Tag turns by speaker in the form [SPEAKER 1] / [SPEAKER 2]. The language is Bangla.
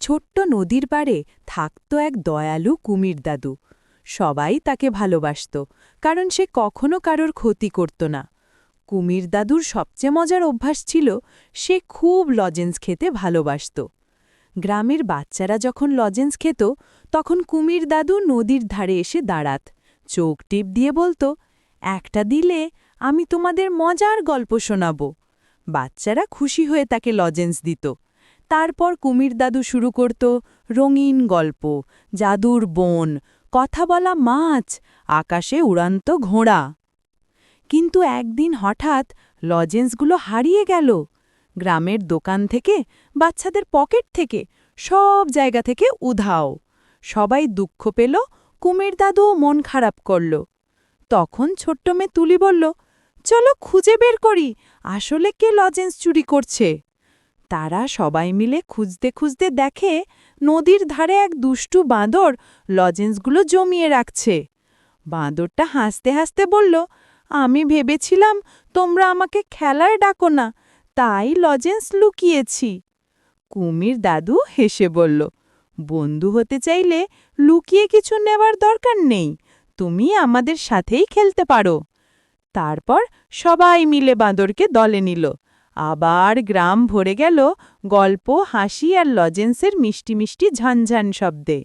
[SPEAKER 1] ছোট্ট নদীর পাড়ে থাকত এক দয়ালু কুমির দাদু। সবাই তাকে ভালোবাসত, কারণ সে কখনো কারোর ক্ষতি করত না। কুমির দাদুর সবচেয়ে মজার অভ্যাস ছিল, সে খুব লজেন্স খেতে ভালোবাসত। গ্রামের বাচ্চারা যখন লজেন্স খেত, তখন কুমির দাদু নদীর ধারে এসে দাঁড়াত, চোখ টিপ দিয়ে বলতো, একটা দিলে আমি তোমাদের মজার গল্প শোনাব। বাচ্চারা খুশি হয়ে তাকে লজেন্স দিত। তারপর কুমির দাদু শুরু করত রঙিন গল্প, জাদুর বন, কথা বলা মাছ, আকাশে উড়ান্ত ঘোড়া। কিন্তু একদিন হঠাৎ লজেন্সগুলো হারিয়ে গেল। গ্রামের দোকান থেকে, বাচ্চাদের পকেট থেকে, সব জায়গা থেকে উধাও। সবাই দুঃখ পেল, কুমির দাদুও মন খারাপ করল। তখন ছোট্ট মেয়ে তুলি বলল, চলো খুঁজে বের করি আসলে কে লজেন্স চুরি করছে। তারা সবাই মিলে খুঁজতে খুঁজতে দেখে, নদীর ধারে এক দুষ্টু বাঁদর লজেন্সগুলো জমিয়ে রাখছে। বাঁদরটা হাসতে হাসতে বলল, আমি ভেবেছিলাম তোমরা আমাকে খেলায় ডাকো না, তাই লজেন্স লুকিয়েছি। কুমির দাদু হেসে বলল, বন্ধু হতে চাইলে লুকিয়ে কিছু নেবার দরকার নেই, তুমি আমাদের সাথেই খেলতে পারো। তারপর সবাই মিলে বাঁদরকে দলে নিল। আবার গ্রাম ভরে গেল গল্প, হাসি আর লজেন্সের মিষ্টি মিষ্টি ঝানঝান শব্দে।